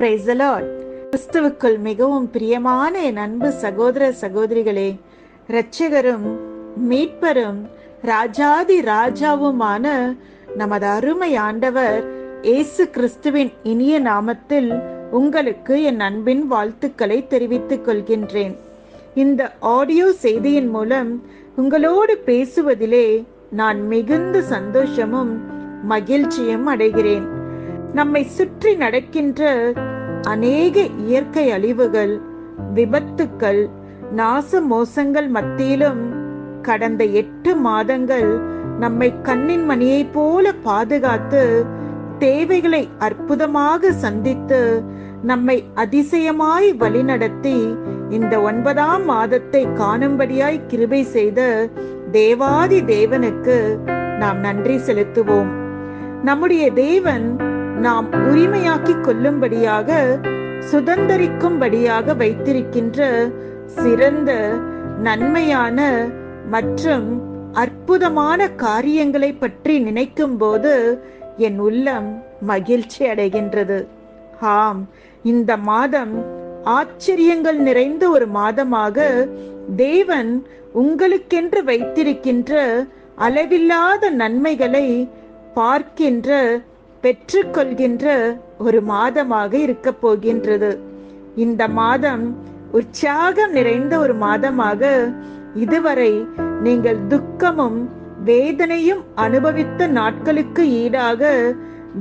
Praise the Lord. கிறிஸ்துவுக்குள் மிகவும் பிரியமான என் அன்பு சகோதர சகோதரிகளே, இரட்சகரும் மீட்பரும் ராஜாதி ராஜாவுமான நமது அருமை ஆண்டவர் இயேசு கிறிஸ்துவின் இனிய நாமத்தில் உங்களுக்கு என் அன்பின் வாழ்த்துக்களை தெரிவித்துக் கொள்கின்றேன். இந்த ஆடியோ செய்தியின் மூலம் உங்களோடு பேசுவதிலே நான் மிகுந்த சந்தோஷமும் மகிழ்ச்சியும் அடைகிறேன். நம்மை சுற்றி நடக்கின்ற அநேக இயற்கை அழிவுகள், விபத்துக்கள், நாச மோசங்கள் மத்தியிலும் கடந்த 8 மாதங்கள் நம்மை கண்ணின் மணியை போல பாதுகாத்து, தேவைகளை அற்புதமாக சந்தித்து, நம்மை அதிசயமாய் வழிநடத்தி இந்த 9ஆம் மாதத்தை காணும்படியாய் கிருபை செய்த தேவாதி தேவனுக்கு நாம் நன்றி செலுத்துவோம். நம்முடைய தேவன் நாம் உரிமையாக்கி கொள்ளும்படியாக, சுதந்தரிக்கும்படியாக வைத்திருக்கின்ற சிறந்த, நன்மையான மற்றும் அற்புதமான காரியங்களை பற்றி நினைக்கும் போது என் உள்ளம் மகிழ்ச்சி அடைகின்றது. ஆம், இந்த மாதம் ஆச்சரியங்கள் நிறைந்த ஒரு மாதமாக தேவன் உங்களுக்கென்று வைத்திருக்கின்ற அளவில்லாத நன்மைகளை பார்க்கின்ற, பெற்றுக்கொள்கின்ற ஒரு மாதமாக இருக்க போகின்றது. இந்த மாதம் உற்சாகம் நிறைந்த ஒரு மாதமாக, இதுவரை நீங்கள் துக்கமும் வேதனையும் அனுபவித்த நாட்களுக்கு ஈடாக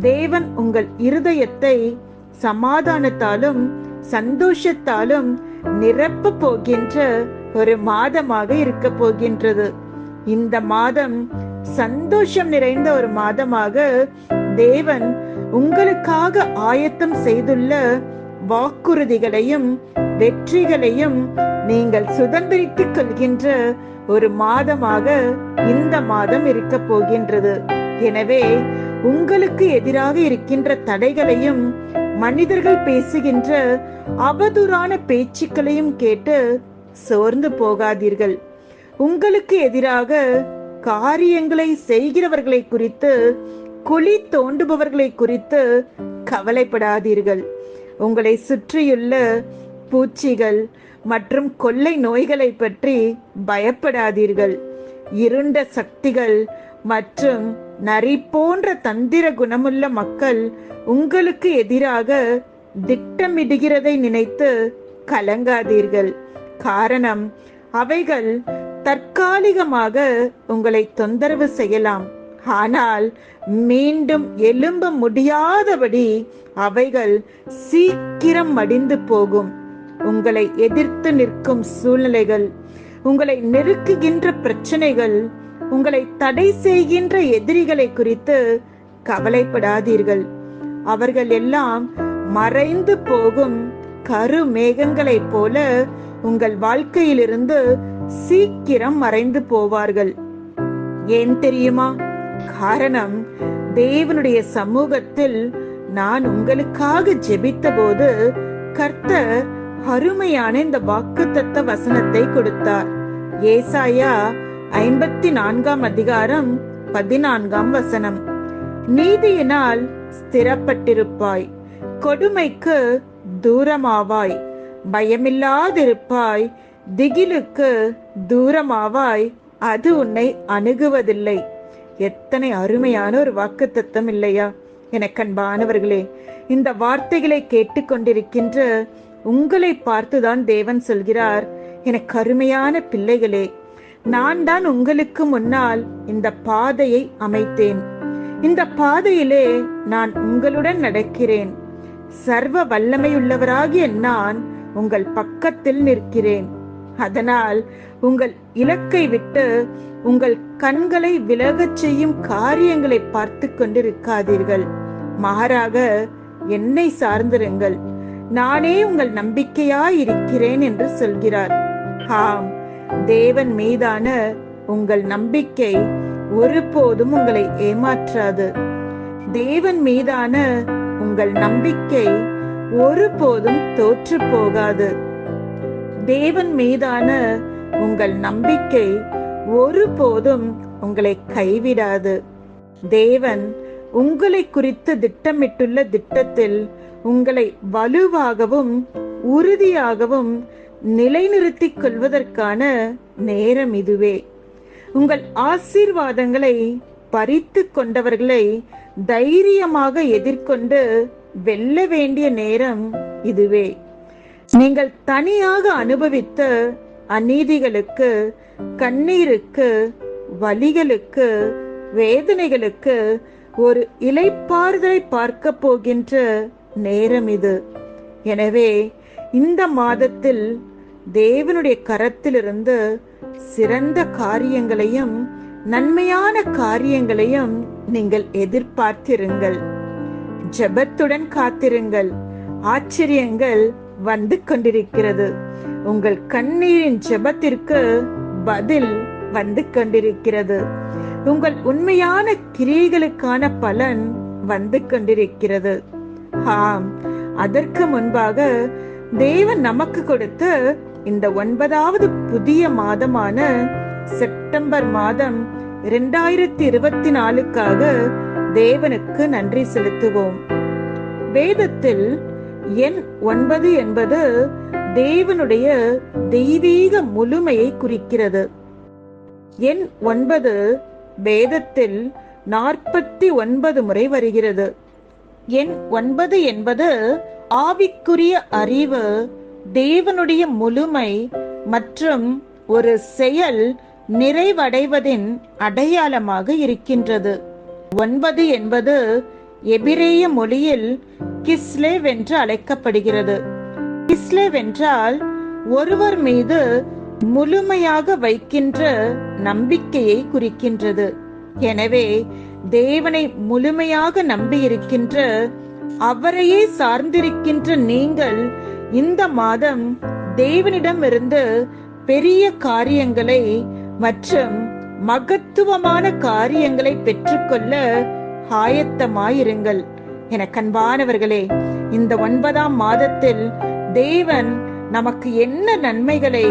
தேவன் உங்கள் இருதயத்தை சமாதானத்தாலும் சந்தோஷத்தாலும் நிரப்ப போகின்ற ஒரு மாதமாக இருக்க போகின்றது. இந்த மாதம் சந்தோஷம் நிறைந்த ஒரு மாதமாக தேவன் உங்களுக்காக ஆயத்தம் செய்துள்ள வாக்குறுதிகளையும் வெற்றிகளையும் நீங்கள் சுதந்திரித்துக் கொள்கின்ற ஒரு மாதமாக இந்த மாதம் இருக்க போகின்றது. எனவே உங்களுக்கு எதிராக இருக்கின்ற தடைகளையும், மனிதர்கள் பேசுகின்ற அவதூறான பேச்சுக்களையும் கேட்டு சோர்ந்து போகாதீர்கள். உங்களுக்கு எதிராக காரியங்களை செய்கிறவர்களை குறித்து, குழி தோண்டுபவர்களை குறித்து கவலைப்படாதீர்கள். உங்களை சுற்றியுள்ள பூச்சிகள் மற்றும் கொள்ளை நோய்களை பற்றி பயப்படாதீர்கள். இருண்ட சக்திகள் மற்றும் நரி போன்ற தந்திர குணமுள்ள மக்கள் உங்களுக்கு எதிராக திட்டமிடுகிறதை நினைத்து கலங்காதீர்கள். காரணம், அவைகள் தற்காலிகமாக உங்களை தொந்தரவு செய்யலாம், ஆனால் மீண்டும் எழும்ப முடியாதபடி அவைகள் சீக்கிரம் மடிந்து போகும். உங்களை எதிர்த்து நிற்கும் சூழ்நிலைகள், உங்களை நெருக்குகின்ற பிரச்சனைகள், உங்களை தடை செய்கின்ற எதிரிகளை குறித்து கவலைப்படாதீர்கள். அவர்கள் எல்லாம் மறைந்து போகும் கருமேகங்களைப் போல உங்கள் வாழ்க்கையிலிருந்து சீக்கிரம் மறைந்து போவார்கள். ஏன் தெரியுமா? காரணம், தேவனுடைய சமூகத்தில் நான் உங்களுக்காக ஜெபித்த போது கர்த்தர் அருமையான இந்த வாக்குத்தத்த வசனத்தை கொடுத்தார். ஏசாயா 54ஆம் அதிகாரம் 14ஆம் வசனம். நீதியினால் ஸ்திரப்பட்டிருப்பாய், கொடுமைக்கு தூரமாவாய், பயமில்லாதிருப்பாய், திகிலுக்கு தூரமாவாய், அது உன்னை அணுகுவதில்லை. எத்தனை அருமையான ஒரு வாக்குத்தத்தம் இல்லையா? எனக்கு அன்பானவர்களே, இந்த வார்த்தைகளை கேட்டுக்கொண்டிருக்கின்ற உங்களை பார்த்துதான் தேவன் சொல்கிறார், எனக்கு அருமையான பிள்ளைகளே, நான் தான் உங்களுக்கு முன்னால் இந்த பாதையை அமைத்தேன். இந்த பாதையிலே நான் உங்களுடன் நடக்கிறேன். சர்வ வல்லமையுள்ளவராகிய நான் உங்கள் பக்கத்தில் நிற்கிறேன். அதனால் உங்கள் இலக்கை விட்டு உங்கள் கண்களை விலகச் செய்யும் காரியங்களை பார்த்து கொண்டிருக்காதீர்கள். மாறாக என்னை சார்ந்திருங்கள். நானே உங்கள் நம்பிக்கையாய் இருக்கிறேன் என்று சொல்கிறார். ஆம், தேவன் மீதான உங்கள் நம்பிக்கை ஒருபோதும் உங்களை ஏமாற்றாது. தேவன் மீதான உங்கள் நம்பிக்கை ஒருபோதும் தோற்று போகாது. தேவன் மீதான உங்கள் நம்பிக்கை ஒருபோதும் உங்களை கைவிடாது. தேவன் உங்களை குறித்து திட்டமிட்டுள்ள திட்டத்தில் உங்களை வலுவாகவும் உறுதியாகவும் நிலைநிறுத்திக் கொள்வதற்கான நேரம் இதுவே. உங்கள் ஆசீர்வாதங்களை பறித்து கொண்டவர்களை தைரியமாக எதிர்கொண்டு வெல்ல வேண்டிய நேரம் இதுவே. நீங்கள் தனியாக அனுபவித்த அநீதிகளுக்கு, கண்ணீருக்கு, வலிகளுக்கு, வேதனைகளுக்கு ஒரு இளைப்பாறுதலை பார்க்க போகின்ற நேரம் இது. எனவே இந்த மாதத்தில் தேவனுடைய கரத்திலிருந்து சிறந்த காரியங்களையும் நன்மையான காரியங்களையும் நீங்கள் எதிர்பார்த்திருங்கள். ஜெபத்துடன் காத்திருங்கள். ஆச்சரியங்கள் வந்து கொண்டிருக்கிறது. உங்கள் கண்ணீரின் ஜெபத்திற்கு பதில் வந்து கொண்டிருக்கிறது. உங்கள் உண்மையான கிரியைகளுக்கான பலன் வந்து கொண்டிருக்கிறது. ஆம், அதற்கு முன்பாக தேவன் நமக்கு கொடுத்த இந்த 9வது புதிய மாதமான செப்டம்பர் மாதம் 2024க்காக தேவனுக்கு நன்றி செலுத்துவோம். வேதத்தில் எண் 9 என்பது தேவனுடைய தெய்வீக முழுமையை குறிக்கிறது. எண் 9 வேதத்தில் 49 முறை வருகிறது. எண் 9 என்பது ஆவிக்குரிய அறிவு, தேவனுடைய முழுமை மற்றும் ஒரு செயல் நிறைவடைவதின் அடையாளமாக இருக்கின்றது. 9 என்பது எபிரேய மொழியில் கிஸ்லேவ் என்று அழைக்கப்படுகிறது. கிஸ்லேவ் என்றால் ஒருவர் மீது முழுமையாக வைக்கின்ற நம்பிக்கையை குறிக்கின்றது. எனவே தேவனை முழுமையாக நம்பியிருக்கின்ற, அவரையே சார்ந்திருக்கின்ற நீங்கள் இந்த மாதம் தேவனிடமிருந்து பெரிய காரியங்களை மற்றும் மகத்துவமான காரியங்களை பெற்றுக்கொள்ள ஆயத்தமாயிருங்கள். என கண்பானவர்களே, இந்த 9ஆம் மாதத்தில் தேவன் நமக்கு என்ன நன்மைகளை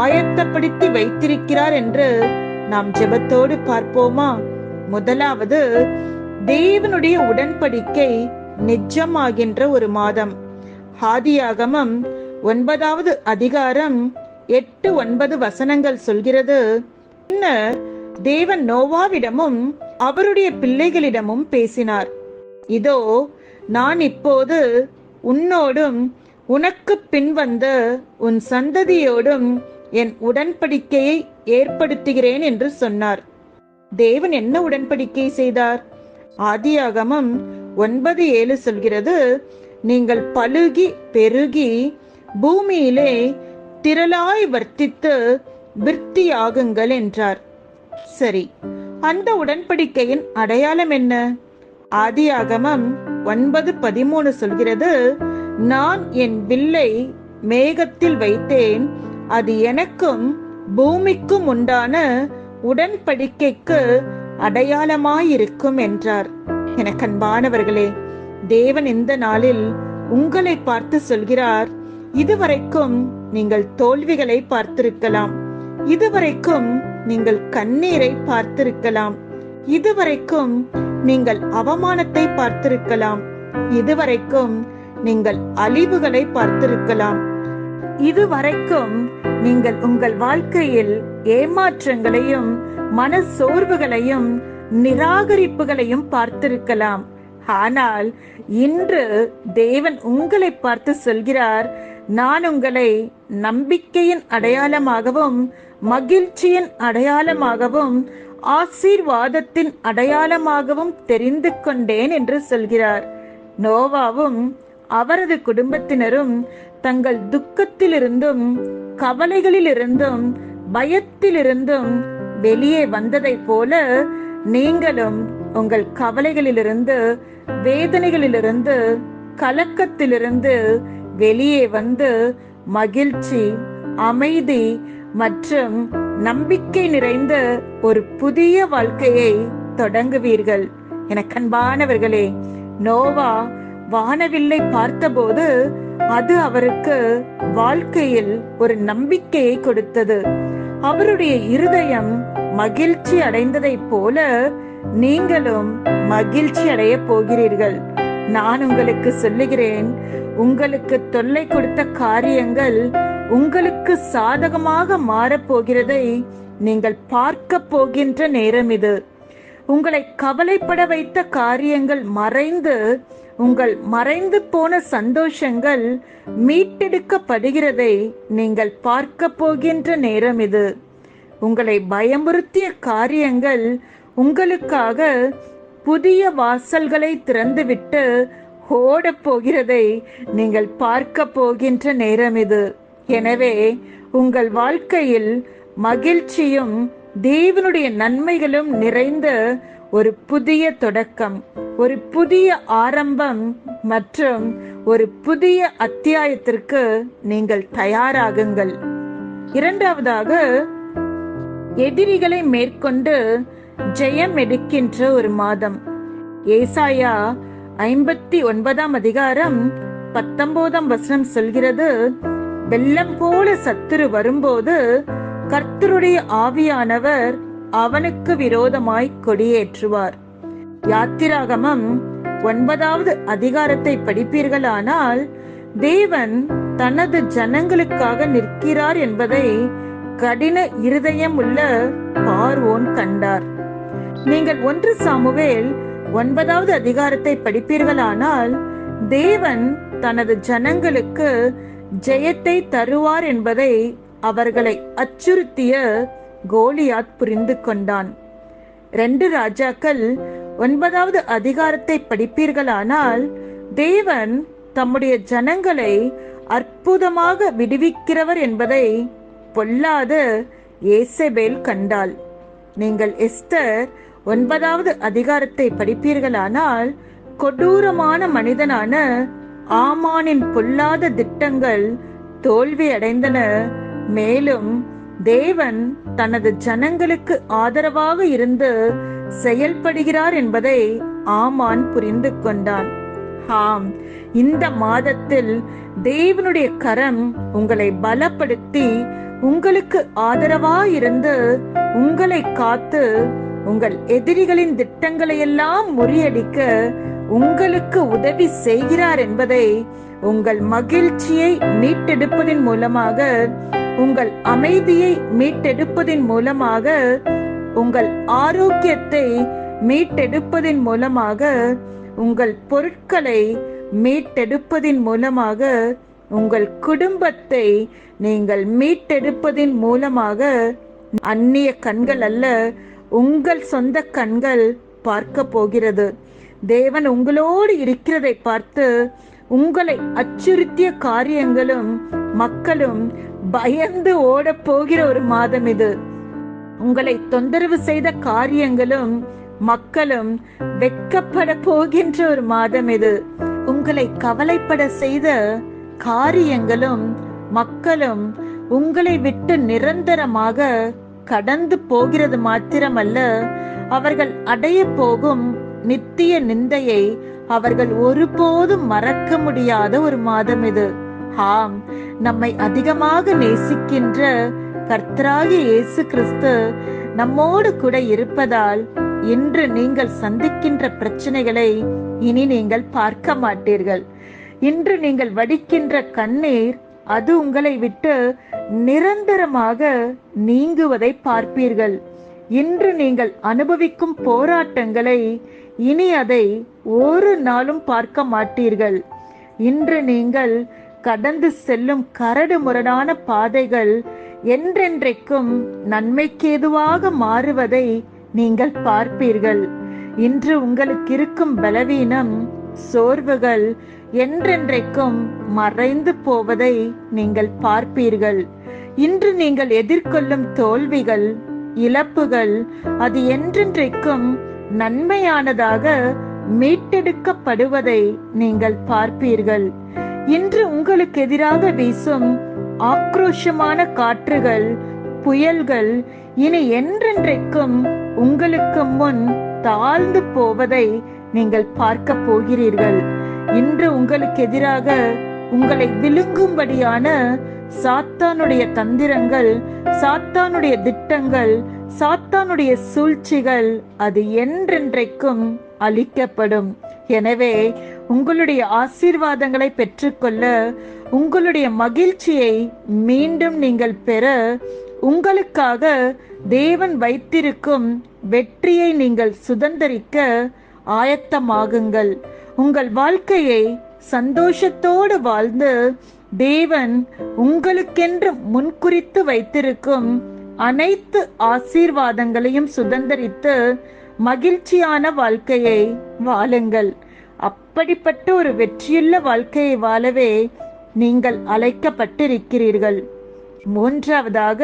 ஆயத்தப்படுத்தி வைத்திருக்கிறார் என்று நாம் ஜெபத்தோடு பார்ப்போமா? முதலாவது, தேவனுடைய உடன்படிக்கை நிஜமாகின்ற ஒரு மாதம். ஆதியாகமம் 9வது அதிகாரம் 8-9 வசனங்கள் சொல்கிறது, பின்னர் தேவன் நோவாவிடமும் அவருடைய பிள்ளைகளிடமும் பேசினார். இதோ, நான் இப்போது உன்னோடும் உனக்கு பின்வந்த உன் சந்ததியோடும் என் உடன்படிக்கையை ஏற்படுத்துகிறேன் என்று சொன்னார். தேவன் என்ன உடன்படிக்கை செய்தார்? ஆதியாகமம் 9:7 சொல்கிறது, நீங்கள் பலுகி பெருகி பூமியிலே திரளாய் வர்த்தித்து விருத்தியாகுங்கள் என்றார். சரி, அந்த உடன்படிக்கையின் அடையாளம் என்ன? ஆதியாகமம் 9:13 சொல்கிறது, நான் என் வில்லை மேகத்தில் வைத்தேன், அது எனக்கும் பூமிக்கும் உண்டான உடன்படிக்கைக்கு அடையாளமாயிருக்கும் என்றார். என கண்பானவர்களே, தேவன் இந்த நாளில் உங்களை பார்த்து சொல்கிறார், இதுவரைக்கும் நீங்கள் தோல்விகளை பார்த்திருக்கலாம், இதுவரைக்கும் நீங்கள் கண்ணீரை பார்த்திருக்கலாம், இதுவரைக்கும் நீங்கள் அவமானத்தை பார்த்திருக்கலாம், இதுவரைக்கும் நீங்கள் அழிவுகளை பார்த்திருக்கலாம், இதுவரைக்கும் நீங்கள் உங்கள் வாழ்க்கையில் ஏமாற்றங்களையும் மன சோர்வுகளையும் நிராகரிப்புகளையும் பார்த்திருக்கலாம். ஆனால் இன்று தேவன் உங்களை பார்த்து சொல்கிறார், நான் உங்களை நம்பிக்கையின் அடையாளமாகவும் மகிழ்ச்சியின் அடையாளமாகவும் ஆசீர்வாதத்தின் அடையாளமாகவும் தெரிந்து கொண்டேன் என்று சொல்கிறார். நோவாவும் அவரது குடும்பத்தினரும் தங்கள் துக்கத்திலிருந்தும் கவலைகளிலிருந்தும் பயத்திலிருந்தும் வெளியே வந்ததை போல நீங்களும் உங்கள் கவலைகளிலிருந்து, வேதனைகளிலிருந்து, கலக்கத்திலிருந்து வெளியே வந்து மகிழ்ச்சி, அமைதி மற்றும் நம்பிக்கை நிறைந்த ஒரு புதிய வாழ்க்கையை தொடங்குவீர்கள். என கண்பானவர்களே, நோவா வானவில்லை பார்த்தபோது அது அவருக்கு வாழ்க்கையில் ஒரு நம்பிக்கையை கொடுத்தது. அவருடைய இருதயம் மகிழ்ச்சி அடைந்ததை போல நீங்களும் மகிழ்ச்சி அடைய போகிறீர்கள். நான் உங்களுக்கு சொல்லுகிறேன், உங்களுக்கு தொல்லை கொடுத்த காரியங்கள் உங்களுக்கு சாதகமாக மாறப்போகிறதை நீங்கள் பார்க்க போகின்ற நேரம் இது. உங்களை கவலைப்பட வைத்த காரியங்கள் மறைந்து உங்கள் மறைந்து போன சந்தோஷங்கள் மீட்டெடுக்கப்படுகிறதை நீங்கள் பார்க்க போகின்ற நேரம் இது. உங்களை பயமுறுத்திய காரியங்கள் உங்களுக்காக புதிய வாசல்களை திறந்துவிட்டு ஓடப் போகிறதை நீங்கள் பார்க்க போகின்ற நேரம் இது. எனவே உங்கள் வாழ்க்கையில் மகிழ்ச்சியும் தேவனுடைய நன்மைகளும் நிறைந்த ஒரு புதிய தொடக்கம், ஒரு புதிய ஆரம்பம் மற்றும் ஒரு புதிய அத்தியாயத்திற்கு நீங்கள் தயாராகுங்கள். இரண்டாவதாக, எதிரிகளை மேற்கொண்டு ஜெயம் எடுக்கின்ற ஒரு மாதம். ஏசாயா 59 அதிகாரம் 19 சொல்கிறது, வெள்ளம் போல சத்துரு வரும்போது கர்த்தருடைய ஆவியானவர் அவனுக்கு விரோதமாய் கொடியேற்றுவார். யாத்திராகமம் 9 அதிகாரத்தை படிப்பீர்களானால், தேவன் தனது ஜனங்களுக்காக நிற்கிறார் என்பதை கடின இருதயம் உள்ள பார்வோன் கண்டார். நீங்கள் 1 சாமுவேல் 9 அதிகாரத்தை படிப்பீர்களானால், தேவன் தனது ஜனங்களுக்கு ஜெயத்தை தருவார் என்பதை அவர்களை அச்சுறுத்திய கோலியாத் புரிந்து கொண்டான். 2 ராஜாக்கள் 9 அதிகாரத்தை படிப்பீர்களானால், தேவன் தம்முடைய ஜனங்களை அற்புதமாக விடுவிக்கிறவர் என்பதை பொல்லாத ஏசபேல் கண்டாள். நீங்கள் எஸ்தர் 9 அதிகாரத்தை படிப்பீர்களானால், கொடூரமான மனிதனான ஆமானின் பொல்லாத திட்டங்கள் தோல்வி அடைந்தன. மேலும் தேவன் தனது ஜனங்களுக்கு ஆதரவாக இருந்து செயல்படுகிறார் என்பதை ஆமான் புரிந்து கொண்டான். ஆம், இந்த மாதத்தில் தேவனுடைய கரம் உங்களை பலப்படுத்தி உங்களுக்கு ஆதரவாயிருந்து உங்களை காத்து உங்கள் எதிரிகளின் திட்டங்களை எல்லாம் முறியடிக்க உங்களுக்கு உதவி செய்கிறார் என்பதை, உங்கள் மகிழ்ச்சியை மீட்டெடுப்பதின் மூலமாக, உங்கள் அமைதியை மீட்டெடுப்பதின் மூலமாக, உங்கள் ஆரோக்கியத்தை மீட்டெடுப்பதின் மூலமாக, உங்கள் பொருட்களை மீட்டெடுப்பதின் மூலமாக, உங்கள் குடும்பத்தை நீங்கள் மீட்டெடுப்பதின் மூலமாக, அந்நிய கண்கள் அல்ல, உங்கள் சொந்த கண்கள் பார்க்க போகிறது. தேவன் உங்களோடு இருக்கிறதை பார்த்து உங்களை அச்சுறுத்திய காரியங்களும் மக்களும் பயந்து ஓட போகிற ஒரு மாதம் இது. உங்களை தொந்தரவு செய்த காரியங்களும் மக்களும் வெட்கப்பட போகின்ற ஒரு மாதம் இது. உங்களை கவலைப்பட செய்த காரியங்களும் மக்களும் உங்களை விட்டு நிரந்தரமாக கடந்து போகிறது மாத்திரமல்ல, அவர்கள் அடைய போகும் நித்திய நிந்தையை அவர்கள் ஒருபோதும் மறக்க முடியாத ஒரு மாதம் இது. ஆம், நம்மை அதிகமாக நேசிக்கின்ற கர்த்தராகிய இயேசு கிறிஸ்து நம்மோடு கூட இருப்பதால் இன்று நீங்கள் சந்திக்கின்ற பிரச்சனைகளை இனி நீங்கள் பார்க்க மாட்டீர்கள். இன்று நீங்கள் வடிக்கின்ற கண்ணீர் அது உங்களை விட்டு நிரந்தரமாக நீங்குவதை பார்ப்பீர்கள். இன்று நீங்கள் அனுபவிக்கும் போராட்டங்களை இனி அதை ஒரு நாளும் பார்க்க மாட்டீர்கள். இன்று நீங்கள் கடந்து செல்லும் கரடு முரடான பாதைகள் என்றென்றைக்கும் நன்மைக்கேதுவாக மாறுவதை நீங்கள் பார்ப்பீர்கள். இன்று உங்களுக்கு இருக்கும் பலவீனம், சோர்வுகள் என்றென்றைக்கும் மறைந்து போவதை நீங்கள் பார்ப்பீர்கள். இன்று நீங்கள் எதிர்கொள்ளும் தோல்விகள், இழப்புகள் அது என்றென்றைக்கும் நன்மையானதாக மீட்டெடுக்கப்படுவதை நீங்கள் பார்ப்பீர்கள். இன்று உங்களுக்கு எதிராக வீசும் ஆக்ரோஷமான காற்றுகள், புயல்கள் இனி என்றென்றைக்கும் உங்களுக்கு முன் தாழ்ந்து போவதை நீங்கள் பார்க்க போகிறீர்கள். இன்று உங்களுக்கு எதிராக உங்களை விழுங்கும்படியான சாத்தானுடைய தந்திரங்கள், சாத்தானுடைய திட்டங்கள், சாத்தானுடைய சூழ்ச்சிகள் அது என்றென்றைக்கும் அழிக்கப்படும். எனவே உங்களுடைய ஆசீர்வாதங்களை பெற்றுக்கொள்ள, உங்களுடைய மகிழ்ச்சியை மீண்டும் நீங்கள் பெற, உங்களுக்காக தேவன் வைத்திருக்கும் வெற்றியை நீங்கள் சுதந்தரிக்க ஆயத்தமாகுங்கள். உங்கள் வாழ்க்கையை சந்தோஷத்தோடு வாழ்ந்து தேவன் உங்களுக்கென்று முன்குறித்து வைத்திருக்கும் அனைத்து ஆசீர்வாதங்களையும் சுதந்தரித்து மகிழ்ச்சியான வாழ்க்கையை வாழுங்கள். அப்படிப்பட்ட ஒரு வெற்றியுள்ள வாழ்க்கையை வாழவே நீங்கள் அழைக்கப்பட்டிருக்கிறீர்கள். மூன்றாவதாக,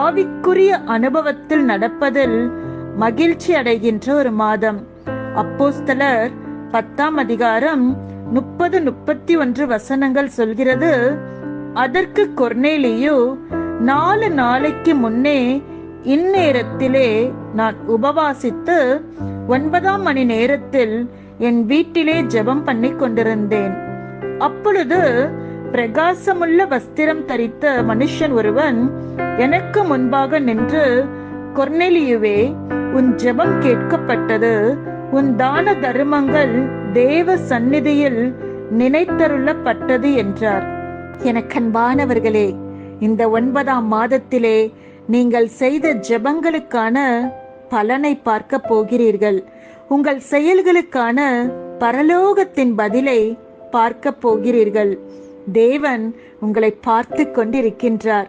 ஆவிக்குரிய அனுபவத்தில் நடப்பதில் மகிழ்ச்சி அடைகின்ற ஒரு மாதம். அப்போஸ்தலர் 10ஆம் அதிகாரம் 30-31 வசனங்கள் சொல்கிறது, அதற்கு கொர்நேலியு, 4 நாளைக்கு முன்னே இந்நேரத்திலே நான் உபவாசித்து 9ஆம் மணி நேரத்தில் என் வீட்டிலே ஜெபம் பண்ணி கொண்டிருந்தேன். அப்பொழுது பிரகாசமுள்ள வஸ்திரம் தரித்த மனுஷன் ஒருவன் எனக்கு முன்பாக நின்று, கொர்நேலியுவே, உன் ஜெபம் கேட்கப்பட்டது, உன் தான தர்மங்கள் தேவ சந்நிதியில் நினைத்தருளப்பட்டது என்றார். எனக்கன்பானவர்களே, இந்த 9ஆம் மாதத்திலே நீங்கள் செய்த ஜெபங்களுக்கான பலனை பார்க்க போகிறீர்கள். உங்கள் செயல்களுக்கான பரலோகத்தின் பதிலை பார்க்க போகிறீர்கள். தேவன் உங்களை பார்த்து கொண்டிருக்கின்றார்.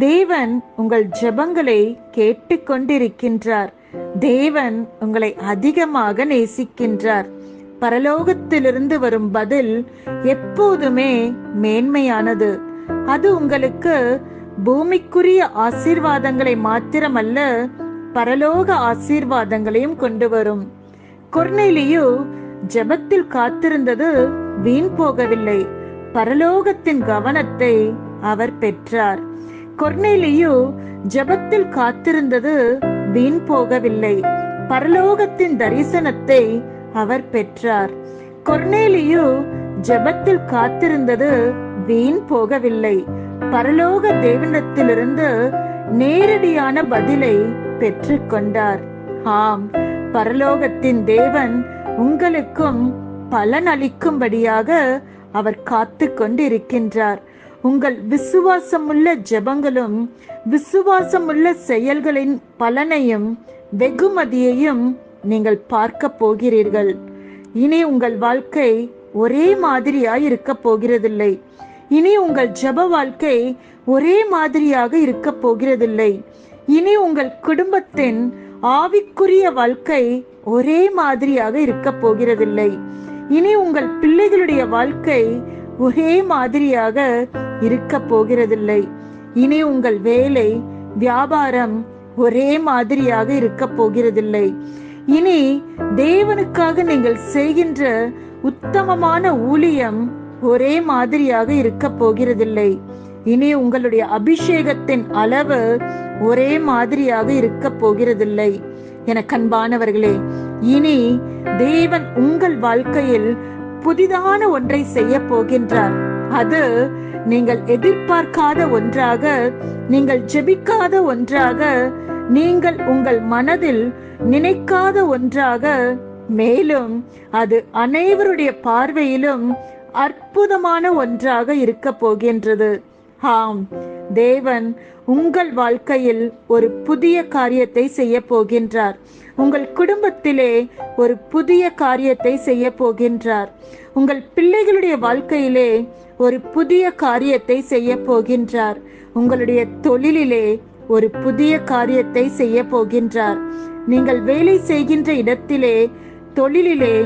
தேவன் உங்கள் ஜெபங்களை கேட்டு கொண்டிருக்கின்றார். தேவன் உங்களை அதிகமாக நேசிக்கின்றார். பரலோகத்திலிருந்து வரும் பதில் எப்போதுமே மேன்மையானது. அது உங்களுக்கு பூமிக்குரிய ஆசீர்வாதங்களை மாத்திரமல்ல, பரலோக ஆசீர்வாதங்களையும் கொண்டு வரும். கொர்நேலியு ஜெபத்தில் காத்திருந்தது வீண் போகவில்லை. பரலோகத்தின் கவனத்தை அவர் பெற்றார். கொர்நேலியு ஜெபத்தில் காத்திருந்தது வீண் போகவில்லை. பரலோகத்தின் தரிசனத்தை அவர் பெற்றார். கொர்நேலியு ஜெபத்தில் காத்திருந்தது வீண் போகவில்லை. பரலோக தேவனிடத்திலிருந்து நேரடியான பதிலை பெற்றுக் கொண்டார். ஆம், பரலோகத்தின் தேவன் உங்களுக்கும் பலன் அளிக்கும்படியாக அவர் காத்து கொண்டிருக்கின்றார். உங்கள் விசுவாசமுள்ள ஜெபங்களும் விசுவாசமுள்ள செயல்களின் பலனையும் வெகுமதியையும் நீங்கள் பார்க்க போகிறீர்கள். இனி உங்கள் வாழ்க்கை ஒரே மாதிரியாய் இருக்க போகிறதில்லை. இனி உங்கள் ஜெப வாழ்க்கை ஒரே மாதிரியாக இருக்க போகிறதில்லை. இனி உங்கள் குடும்பத்தின் ஆவிக்குரிய வாழ்க்கை ஒரே மாதிரியாக இருக்க போகிறதில்லை. இனி உங்கள் பிள்ளைகளுடைய வாழ்க்கை ஒரே மாதிரியாக இருக்க போகிறதில்லை. இனி உங்கள் வேலை, வியாபாரம் ஒரே மாதிரியாக இருக்க போகிறதில்லை. இனி தேவனுக்காக நீங்கள் செய்கின்ற உத்தமமான ஊழியம் ஒரே மாதிரியாக இருக்க போகிறதில்லை. இனி உங்களுடைய அபிஷேகத்தின் அளவு ஒரே மாதிரியாக இருக்க போகிறதில்லை. என கண்பானவர்களே, இனி தேவன் உங்கள் வாழ்க்கையில் புதிதான ஒன்றை செய்ய போகின்றார். அது நீங்கள் எதிர்பார்க்காத ஒன்றாக, நீங்கள் ஜெபிக்காத ஒன்றாக, நீங்கள் உங்கள் மனதில் நினைக்காத ஒன்றாக, மேலும் அது அனைவருடைய பார்வையிலும் அற்புதமான ஒன்றாக இருக்க போகின்றது. ஆம், தேவன் உங்கள் வாழ்க்கையில் ஒரு புதிய காரியத்தை செய்ய போகின்றார். உங்கள் குடும்பத்திலே ஒரு புதிய காரியத்தை செய்ய போகின்றார். உங்கள் பிள்ளைகளுடைய வாழ்க்கையிலே ஒரு புதிய காரியத்தை செய்ய போகின்றார். உங்களுடைய தொழிலிலே ஒரு புதிய காரியத்தை செய்ய போகின்றார். நீங்கள் வேலை செய்கின்ற இடத்திலே, தொழிலிலே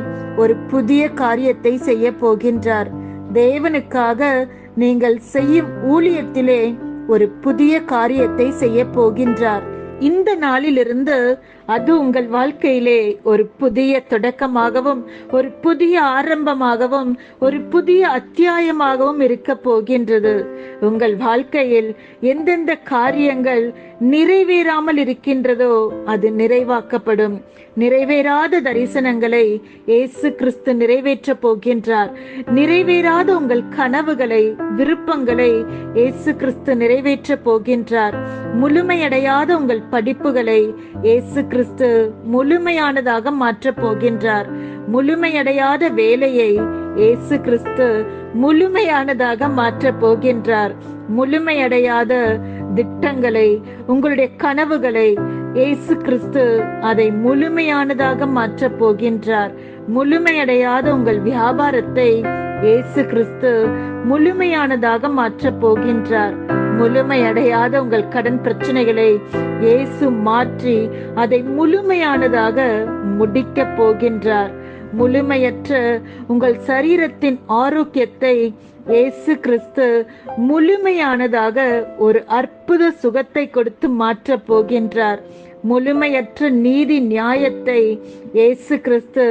ஒரு புதிய காரியத்தை செய்ய போகின்றார். தேவனுக்காக நீங்கள் செய்யும் ஊழியத்திலே ஒரு புதிய காரியத்தை செய்ய போகின்றார். இந்த நாளிலிருந்து அது உங்கள் வாழ்க்கையிலே ஒரு புதிய தொடக்கமாகவும், ஒரு புதிய ஆரம்பமாகவும், ஒரு புதிய அத்தியாயமாகவும் இருக்க போகின்றது. உங்கள் வாழ்க்கையில் எந்தெந்த காரியங்கள் நிறைவேறாமல் இருக்கின்றதோ அது நிறைவாக்கப்படும். நிறைவேறாத தரிசனங்களை இயேசு கிறிஸ்து நிறைவேற்ற போகின்றார். நிறைவேறாத உங்கள் கனவுகளை, விருப்பங்களை இயேசு கிறிஸ்து நிறைவேற்ற போகின்றார். முழுமையடையாத உங்கள் படிப்புகளை இயேசு கிறிஸ்து முழுமையானதாக மாற்றப் போகின்றார். முழுமையடையாத வேலையை இயேசு கிறிஸ்து முழுமையானதாக மாற்றப் போகின்றார். முழுமையடையாத திட்டங்களை, உங்களுடைய கனவுகளை இயேசு கிறிஸ்து அதை முழுமையானதாக மாற்றப் போகின்றார். முழுமையடையாத உங்கள் வியாபாரத்தை இயேசு கிறிஸ்து முழுமையானதாக மாற்றப் போகின்றார். முழுமையடையாத உங்கள் கடன் பிரச்சனைகளை இயேசு மாற்றி அதை முழுமையானதாக முடிக்கப் போகின்றார். முழுமையற்ற உங்கள் சரீரத்தின் ஆரோக்கியத்தை இயேசு கிறிஸ்து முழுமையானதாக ஒரு அற்புத சுகத்தை கொடுத்து மாற்றப் போகின்றார். முழுமையற்ற நீதி நியாயத்தை இயேசு கிறிஸ்து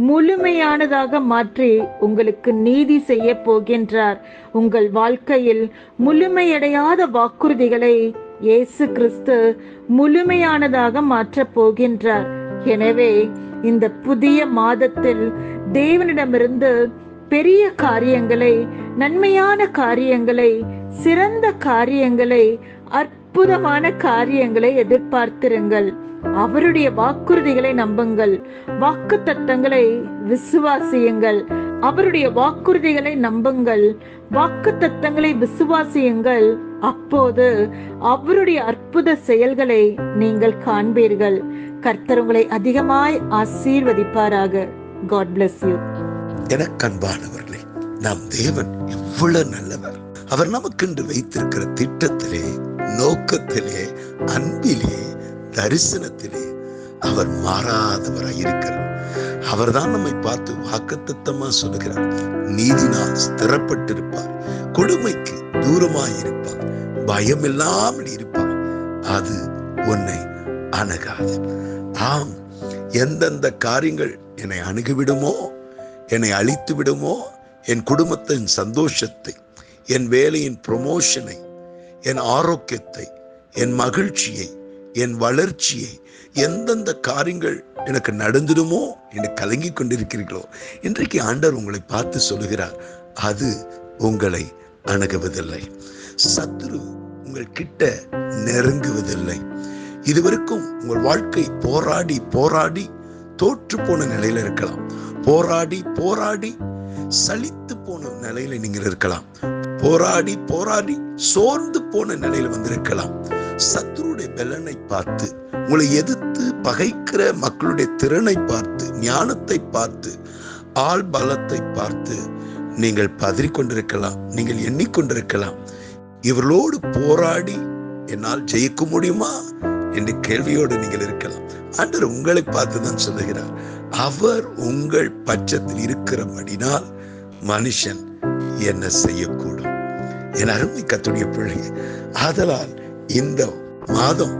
முழுமையானதாக மாற்றி உங்களுக்கு நீதி செய்ய போகின்றார். உங்கள் வாழ்க்கையில் முழுமையடையாத வாக்குறுதிகளை இயேசு கிறிஸ்து முழுமையானதாக மாற்றப் போகின்றார். எனவே இந்த புதிய மாதத்தில் தேவனிடமிருந்து பெரிய காரியங்களை, நன்மையான காரியங்களை, சிறந்த காரியங்களை, அற்புதமான காரியங்களை எதிர்பார்த்திருங்கள். அவருடைய வாக்குறுதிகளை நம்புங்கள். வாக்கு தத்தங்களை விசுவாசியுங்கள். அவருடைய வாக்குறுதிகளை நம்புங்கள். வாக்கு தத்தங்களை விசுவாசியுங்கள். அப்போது அவருடைய அற்புத செயல்களை நீங்கள் காண்பீர்கள். கர்த்தர் உங்களை அதிகமாய் ஆசீர்வதிப்பாராக. God bless you. எனக்கு அன்பானவர்களே, நம் தேவன் எவ்வளவு நல்லவர். அவர் நமக்கென்று வைத்திருக்கிற திட்டத்திலே, நோக்கத்திலே, அன்பிலே, தரிசனத்திலே அவர் மாறாதவராய் இருக்கிறார். அவர்தான் நம்மை பார்த்து வாக்குத்தத்தமா சொல்லுகிறார். நீதினால் ஸ்திரப்பட்டிருப்பார், கொடுமைக்கு தூரமாயிருப்பார், பயமில்லாமல் இருப்பார், அது உன்னை அணுகாது. ஆம், எந்தெந்த காரியங்கள் என்னை அணுகிவிடுமோ, என்னை அழித்து விடுமோ, என் குடும்பத்தின் சந்தோஷத்தை, என் வேலையின் ப்ரொமோஷனை, என் ஆரோக்கியத்தை, என் மகிழ்ச்சியை, என் வளர்ச்சியை, எந்தெந்த காரியங்கள் எனக்கு நடந்துடுமோ என்று கலங்கி கொண்டிருக்கிறீர்களோ, இன்றைக்கு ஆண்டவர் உங்களை பார்த்து சொல்லுகிறார், அது உங்களை அணுகுவதில்லை. சத்துரு உங்கள் கிட்ட நெருங்குவதில்லை. இதுவரைக்கும் உங்கள் வாழ்க்கை போராடி போராடி தோற்று போன நிலையில இருக்கலாம். போராடி போராடி சலித்து போன நிலையில நீங்கள் இருக்கலாம். போராடி போராடி சோர்ந்து போன நிலையில வந்திருக்கலாம். சத்துருடைய பலனை பார்த்து, உங்களை எதிர்த்து பகைக்கிற மக்களுடைய திறனை பார்த்து, ஞானத்தை பார்த்து, ஆள் பலத்தை பார்த்து நீங்கள் பதறிக்கொண்டிருக்கலாம். நீங்கள் எண்ணிக்கொண்டிருக்கலாம், இவர்களோடு போராடி என்னால் ஜெயிக்க முடியுமா என்ற கேள்வியோடு நீங்கள் இருக்கலாம். ஆண்டவர் உங்களை பார்த்துதான் சொல்லுகிறார், அவர் உங்கள் பட்சத்தில் இருக்கிறபடினால் மனுஷன் என்ன செய்யக்கூடும். என் அருமை கர்த்தருடைய பிள்ளையே, ஆதலால் இந்த மாதம்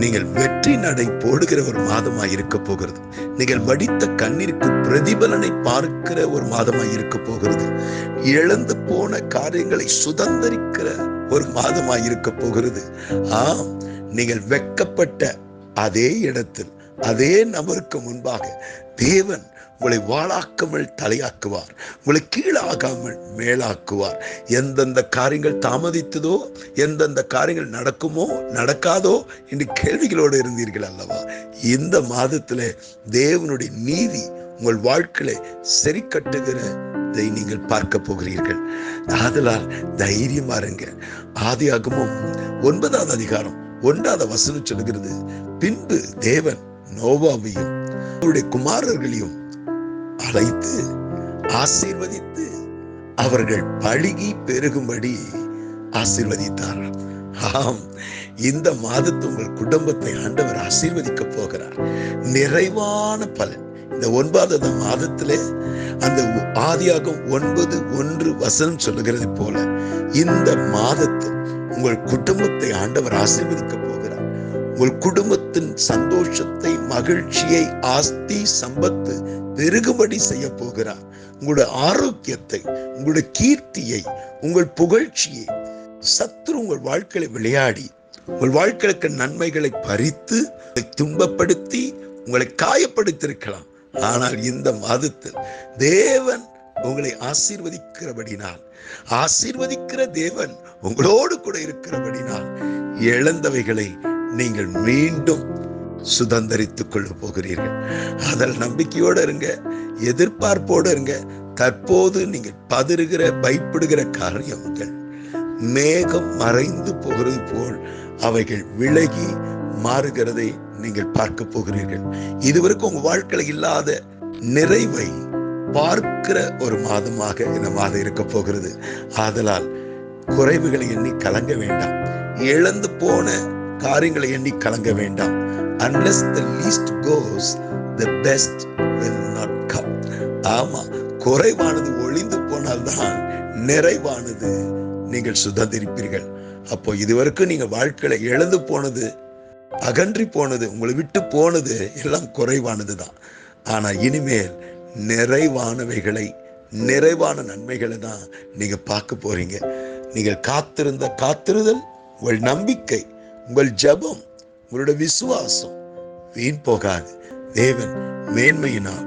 நீங்கள் வெற்றி நடை போடுகிற ஒரு மாதமாய் இருக்க போகிறது. நீங்கள் வடித்த கண்ணீருக்கு பிரதிபலனை பார்க்கிற ஒரு மாதமாய் இருக்க போகிறது. இழந்து போன காரியங்களை சுதந்திரிக்கிற ஒரு மாதமாய் இருக்க போகிறது. ஆம், நீங்கள் வெட்கப்பட்ட அதே இடத்தில், அதே நபருக்கு முன்பாக தேவன் உங்களை வாழாக்காமல் தலையாக்குவார், உங்களை கீழாகாமல் மேலாக்குவார். எந்தெந்த காரியங்கள் தாமதித்ததோ, எந்தெந்த காரியங்கள் நடக்குமோ நடக்காதோ என்று கேள்விகளோடு இருந்தீர்கள் அல்லவா, இந்த மாதத்துல தேவனுடைய நீதி உங்கள் வாழ்க்கையில சரி கட்டுகிறதை நீங்கள் பார்க்க போகிறீர்கள். ஆதலால் தைரியமா இருங்க. ஆதியாகமம் 9வது அதிகாரம் 1வது வசனம் சொல்கிறது, பின்பு தேவன் நோவாவையும் அவருடைய குமாரர்களையும் அழைத்து ஆசீர்வதித்து அவர்கள் பழுகி பெருகும்படி ஆசீர்வதித்தார். ஆம், இந்த மாதத்து உங்கள் குடும்பத்தை ஆண்டவர் ஆசீர்வதிக்க போகிறார். நிறைவான பலன் இந்த 9வது மாதத்திலே அந்த ஆதியாகமம் 9:1 வசனம் சொல்லுகிறது போல, இந்த மாதத்தில் உங்கள் குடும்பத்தை ஆண்டவர் ஆசீர்வதிக்க போகிறார். உங்கள் குடும்பத்தின் சந்தோஷத்தை, மகிழ்ச்சியை, ஆஸ்தி சம்பத்து பெருகுபடி செய்ய போகிறார். உங்களுடைய ஆரோக்கியத்தை, உங்களுடைய கீர்த்தியை, உங்கள் புகழ்ச்சியை சத்துரு உங்கள் வாழ்க்கையில விளையாடி உங்கள் வாழ்க்கைக்கு நன்மைகளை பறித்து துன்பப்படுத்தி உங்களை காயப்படுத்தியிருக்கலாம். ஆனால் இந்த மாதத்தில் தேவன் உங்களை ஆசீர்வதிக்கிறபடினால், ஆசீர்வதிக்கிற தேவன் உங்களோடு கூட இருக்கிறபடினால் இழந்தவைகளை நீங்கள் மீண்டும் சுதந்தரித்துக் கொள்ள போகிறீர்கள். அதில் நம்பிக்கையோடு இருங்க, எதிர்பார்ப்போடு இருங்க. தற்போது நீங்கள் பதறுகிற பயப்படுகிற காரியங்கள் மேகம் மறைந்து போகிறது போல் அவைகள் விலகி மாறுகிறதை நீங்கள் பார்க்க போகிறீர்கள். இதுவரைக்கும் உங்க வாழ்க்கையில் இல்லாத நிறைவை பார்க்கிற ஒரு மாதமாக இந்த மாதம் இருக்க போகிறது. ஆதலால் குறைவுகளை எண்ணி கலங்க வேண்டாம், இழந்து போன காரியங்களை எண்ணி கலங்க வேண்டாம். Unless the least goes, the best will not come. ஆமா, குறைவானது ஒளிந்து போனால்தான் நிறைவானது நீங்கள் சுதந்திரிப்பீர்கள். அப்போ இதுவரைக்கும் நீங்க வாழ்க்கையில இழந்து போனது, அகன்றி போனது, உங்களை விட்டு போனது எல்லாம் குறைவானது தான். ஆனா இனிமேல் நிறைவானவைகளை, நிறைவான நன்மைகளை தான் நீங்க பார்க்க போறீங்க. நீங்கள் காத்திருந்த காத்திருதல், உங்கள் நம்பிக்கை, உங்கள் ஜெபம், உங்களுடைய விசுவாசம் வீண் போகாது. தேவன் மேன்மையினால்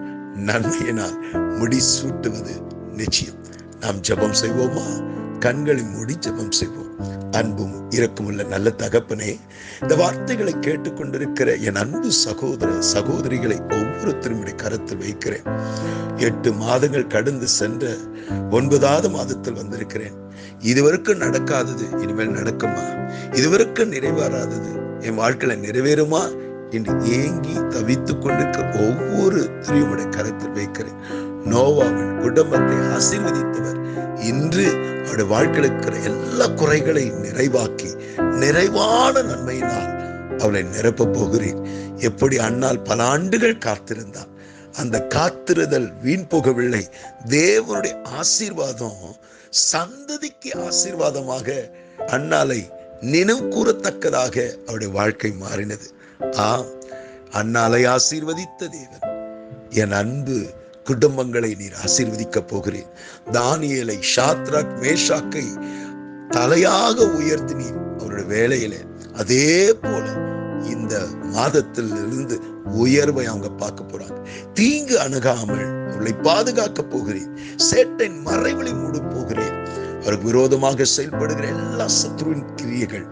நன்மையினால் முடிசூட்டுவது நிச்சயம். நாம் ஜெபம் செய்வோமா? கண்களை மூடி ஜெபம் செய்வோம். அன்பும் இரக்கமுள்ள நல்ல தகப்பனே, இந்த வார்த்தைகளை கேட்டுக்கொண்டிருக்கிற என் அன்பு சகோதர சகோதரிகளை ஒவ்வொருத்தரும் கருத்தில் வைக்கிறேன். 8 மாதங்கள் கடந்து சென்ற 9வது மாதத்தில் வந்திருக்கிறேன். இதுவரைக்கும் நடக்காதது இனிமேல் நடக்குமா? இதுவரைக்கும் நிறைவேறாதது என் வாழ்க்கையில நிறைவேறுமா என்று ஏங்கி தவித்துக் கொண்டிருக்கிற ஒவ்வொருத்தரையும் கருத்தில் வைக்கிறேன். நோவாவின் குடும்பத்தை ஆசீர்வதித்தவர் இன்று அவருடைய வாழ்க்கையில் இருக்கிற எல்லா குறைகளை நிறைவாக்கி நிறைவான நன்மையினால் அவளை நிரப்ப போகிறேன். எப்படி அண்ணால் பல ஆண்டுகள் காத்திருந்தார், அந்த காத்திருதல் வீண் போகவில்லை. தேவனுடைய ஆசீர்வாதம் சந்ததிக்கு ஆசீர்வாதமாக அண்ணாலை நினைவு கூறத்தக்கதாக அவருடைய வாழ்க்கை மாறினது. அண்ணாலை ஆசீர்வதித்த தேவன் என் அன்பு குடும்பங்களை நீர் ஆசீர்வதிக்க போகிறேன். தானியேலை, ஷாத்ராக், மேஷாக்கை தலையாக உயர்த்தினீர் அவருடைய வேலையில. அதே போல இந்த மாதத்தில் இருந்து உயர்வை அவங்க பார்க்க போறாங்க. தீங்கு அணுகாமல் அவர்களை பாதுகாக்க போகிறேன். சேட்டையின் மறைவழி மூட போகிறேன். அவருக்கு விரோதமாக செயல்படுகிற எல்லா சத்ருவின் கிரியைகள்,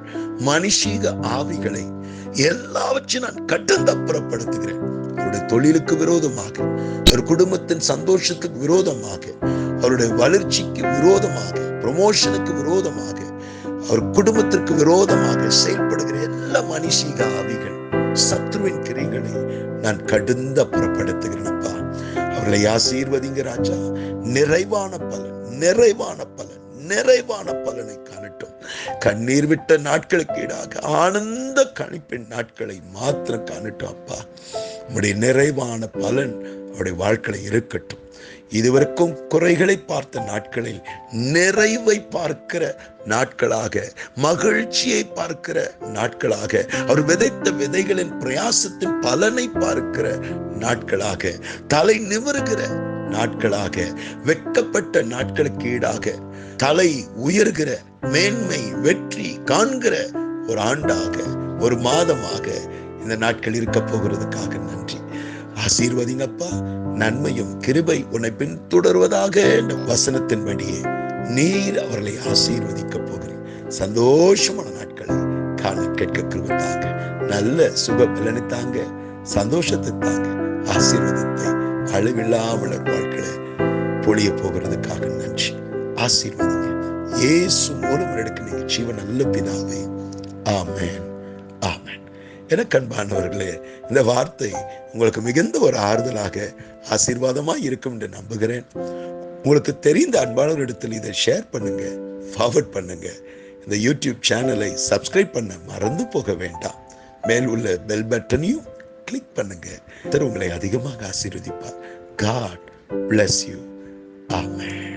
மனுஷீக ஆவிகளை எல்லாவற்றையும் நான் கட்டந்தப்புறப்படுத்துகிறேன். அவருடைய தொழிலுக்கு விரோதமாக, ஒரு குடும்பத்தின் சந்தோஷத்துக்கு விரோதமாக, அவருடைய வளர்ச்சிக்கு விரோதமாக, ப்ரமோஷனுக்கு விரோதமாக, அவர் குடும்பத்திற்கு விரோதமாக செயல்படுகிற எல்லா மனுஷீக ஆவிகள், சத்ருவின் கிரியைகளை நான் கடுந்த புறப்படுத்துகிறேன்ப்பா. அவர்களை ஆசீர்வதிங்க ராஜா. நிறைவான பலன், நிறைவான பலன், நிறைவான பலனை காணட்டும். கண்ணீர் விட்ட நாட்களுக்கு ஈடாக ஆனந்த கணிப்பின் நாட்களை மாத்திரம் காணட்டும் அப்பா. உம்முடைய நிறைவான பலன் அவருடைய வாழ்க்கையில் இருக்கட்டும். இதுவரைக்கும் குறைகளை பார்த்த நாட்களில் நிறைவை பார்க்கிற நாட்களாக, மகிழ்ச்சியை பார்க்கிற நாட்களாக, அவர் விதைத்த விதைகளின் பிரயாசத்தின் பலனை பார்க்கிற நாட்களாக, தலை நிமிருகிற நாட்களாக, வெட்கப்பட்ட நாட்களுக்கு ஈடாக தலை உயர்கிற, மேன்மை, வெற்றி காண்கிற ஒரு ஆண்டாக, ஒரு மாதமாக இந்த நாட்கள் இருக்க போகிறதுக்காக நன்றி. ஆசீர்வதிங்கப்பா. நன்மையும் கிருபை உன்னை பின்தொடர்வதாக என்ற வசனத்தின்படியே நீர் அவர்களை ஆசீர்வதிக்க போகிறேன். சந்தோஷமான நாட்களை காண கேட்க கிருபையாக, நல்ல சுக பலனை தாங்க, சந்தோஷத்தை தாங்க, ஆசீர்வாதத்தை அளவில்லாமல் வாழ்க்கையில பொழிய போகிறதுக்காக நன்றி. ஆசீர்வதிங்க. இயேசு மூலம் நீங்க ஜீவன் நல்ல பிதாவே. ஆமென், ஆமென். எனக்கு அன்பானவர்களே, இந்த வார்த்தை உங்களுக்கு மிகுந்த ஒரு ஆறுதலாக, ஆசீர்வாதமாய் இருக்கும் என்று நம்புகிறேன். உங்களுக்கு தெரிந்த அன்பானவரிடத்தில் இதை ஷேர் பண்ணுங்க, ஃபார்வர்ட் பண்ணுங்க. இந்த யூடியூப் சேனலை சப்ஸ்கிரைப் பண்ண மறந்து போக வேண்டாம். மேல் உள்ள பெல் பட்டனையும் கிளிக் பண்ணுங்க. உங்களை அதிகமாக ஆசீர்வதிப்பார். God bless you. Amen.